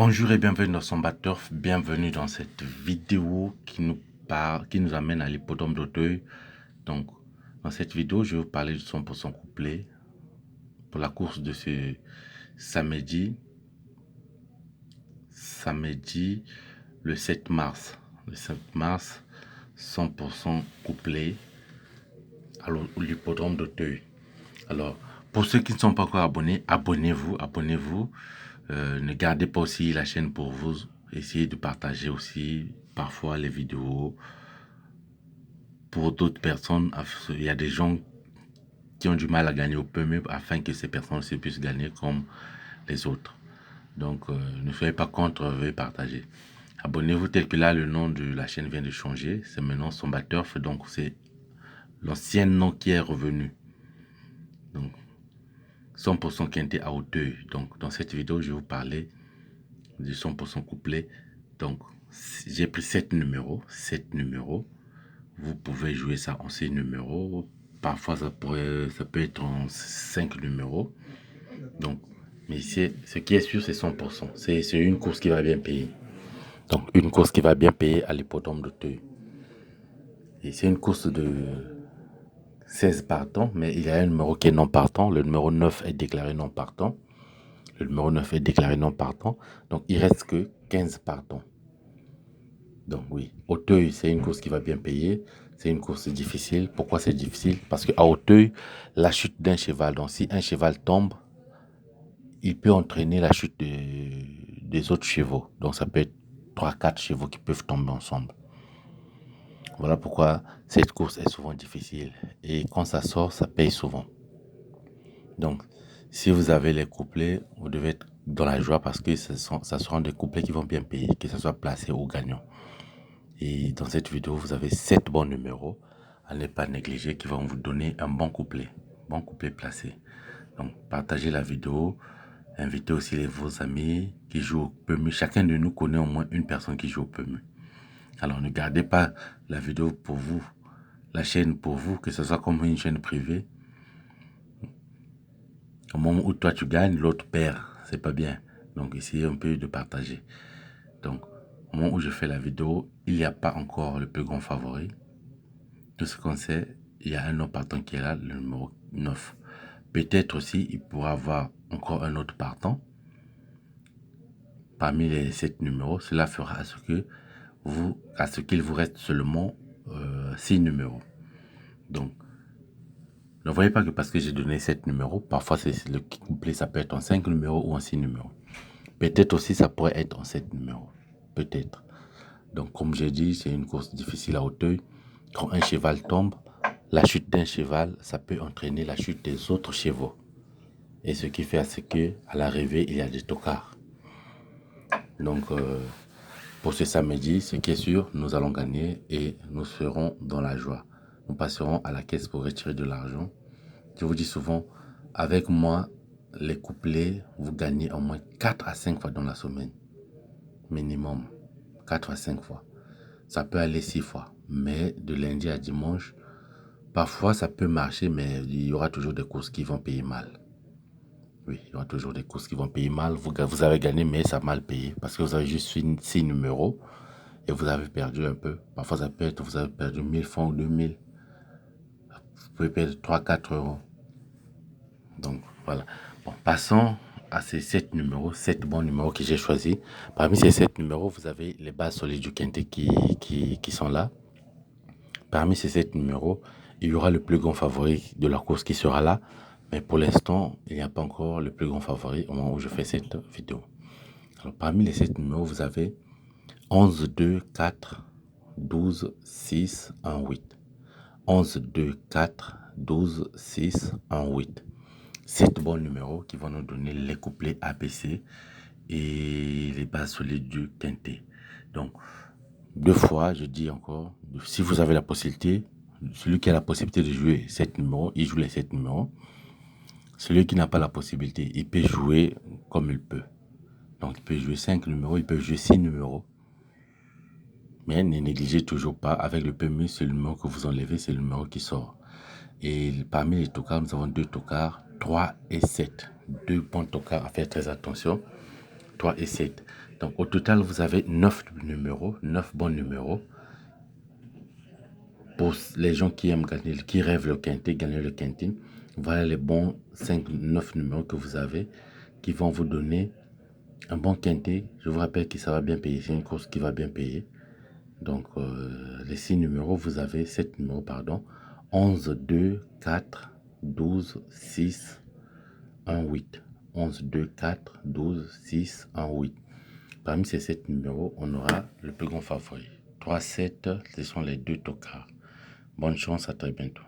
Bonjour et bienvenue dans Samba Turf, bienvenue dans cette vidéo qui nous amène à l'hippodrome d'Auteuil. Donc, dans cette vidéo, je vais vous parler du 100% couplet pour la course de ce samedi le 7 mars. Le 7 mars, 100% couplet à l'hippodrome d'Auteuil. Alors, pour ceux qui ne sont pas encore abonnés, abonnez-vous. Ne gardez pas aussi la chaîne pour vous. Essayez de partager aussi parfois les vidéos pour d'autres personnes. Il y a des gens qui ont du mal à gagner au PMU afin que ces personnes aussi puissent gagner comme les autres. Donc, ne soyez pas contre, veuillez partager. Abonnez-vous tel que là, le nom de la chaîne vient de changer. C'est maintenant Samba Turf, donc c'est l'ancien nom qui est revenu. Donc, 100% quinté à Auteuil. Donc, dans cette vidéo, je vais vous parler du 100% couplet. Donc, j'ai pris 7 numéros. Vous pouvez jouer ça en 6 numéros. Parfois, ça peut être en 5 numéros. Donc, mais ce qui est sûr, c'est 100%. C'est une course qui va bien payer. Donc, une course qui va bien payer à l'hippodrome d'Auteuil. Et c'est une course de 16 partants, mais il y a un numéro qui est non partant. Le numéro 9 est déclaré non partant. Donc, il reste que 15 partants. Donc, oui, Auteuil, c'est une course qui va bien payer. C'est une course difficile. Pourquoi c'est difficile? Parce qu'à Auteuil, la chute d'un cheval, donc si un cheval tombe, il peut entraîner la chute des autres chevaux. Donc, ça peut être 3-4 chevaux qui peuvent tomber ensemble. Voilà pourquoi cette course est souvent difficile. Et quand ça sort, ça paye souvent. Donc, si vous avez les couplets, vous devez être dans la joie parce que ça seront des couplets qui vont bien payer, que ce soit placé ou gagnant. Et dans cette vidéo, vous avez 7 bons numéros à ne pas négliger qui vont vous donner un bon couplet placé. Donc, partagez la vidéo, invitez aussi vos amis qui jouent au PMU. Chacun de nous connaît au moins une personne qui joue au PMU. Alors, ne gardez pas la vidéo pour vous, la chaîne pour vous, que ce soit comme une chaîne privée. Au moment où toi tu gagnes, l'autre perd. C'est pas bien. Donc, essayez un peu de partager. Donc, au moment où je fais la vidéo, il n'y a pas encore le plus grand favori. Tout ce qu'on sait, il y a un autre partant qui est là, le numéro 9. Peut-être aussi, il pourra avoir encore un autre partant. Parmi les 7 numéros, cela fera à ce qu'il vous reste seulement 6 numéros. Donc, ne voyez pas que parce que j'ai donné 7 numéros, parfois le couplet, ça peut être en 5 numéros ou en 6 numéros. Peut-être aussi, ça pourrait être en 7 numéros. Peut-être. Donc, comme j'ai dit, c'est une course difficile à Auteuil. Quand un cheval tombe, la chute d'un cheval, ça peut entraîner la chute des autres chevaux. Et ce qui fait à ce qu'à l'arrivée, il y a des tocards. Donc, pour ce samedi, ce qui est sûr, nous allons gagner et nous serons dans la joie. Nous passerons à la caisse pour retirer de l'argent. Je vous dis souvent, avec moi, les couplets, vous gagnez au moins 4 à 5 fois dans la semaine. Minimum. 4 à 5 fois. Ça peut aller 6 fois. Mais de lundi à dimanche, parfois ça peut marcher, mais il y aura toujours des courses qui vont payer mal. Oui, il y aura toujours des courses qui vont payer mal. Vous avez gagné, mais ça a mal payé. Parce que vous avez juste 6 numéros et vous avez perdu un peu. Parfois, ça peut être, vous avez perdu 1000 francs ou 2000. Vous pouvez perdre 3-4 euros. Donc, voilà. Bon, passons à ces 7 numéros, 7 bons numéros que j'ai choisis. Parmi ces 7 numéros, vous avez les bases solides du quintet qui sont là. Parmi ces 7 numéros, il y aura le plus grand favori de la course qui sera là. Mais pour l'instant, il n'y a pas encore le plus grand favori au moment où je fais cette vidéo. Alors, parmi les 7 numéros, vous avez 11, 2, 4, 12, 6, 1, 8. 11, 2, 4, 12, 6, 1, 8. 7 bons numéros qui vont nous donner les couplets ABC et les bases solides du quintet. Donc, 2 fois, je dis encore, si vous avez la possibilité, celui qui a la possibilité de jouer 7 numéros, il joue les 7 numéros. Celui qui n'a pas la possibilité, il peut jouer comme il peut. Donc, il peut jouer 5 numéros, il peut jouer 6 numéros. Mais ne négligez toujours pas, avec le PMU, c'est le numéro que vous enlevez, c'est le numéro qui sort. Et parmi les tocards, nous avons 2 tocards, 3 et 7. 2 bons tocards à faire très attention. 3 et 7. Donc, au total, vous avez 9 numéros, 9 bons numéros. Pour les gens qui aiment gagner, qui rêvent le quintet, gagner le quintet, voilà les bons 9 numéros que vous avez qui vont vous donner un bon quintet. Je vous rappelle que ça va bien payer. C'est une course qui va bien payer. Donc, les 6 numéros, vous avez 7 numéros, pardon. 11, 2, 4, 12, 6, 1, 8. 11, 2, 4, 12, 6, 1, 8. Parmi ces 7 numéros, on aura le plus grand favori. 3, 7, ce sont les deux tocards. Bonne chance, à très bientôt.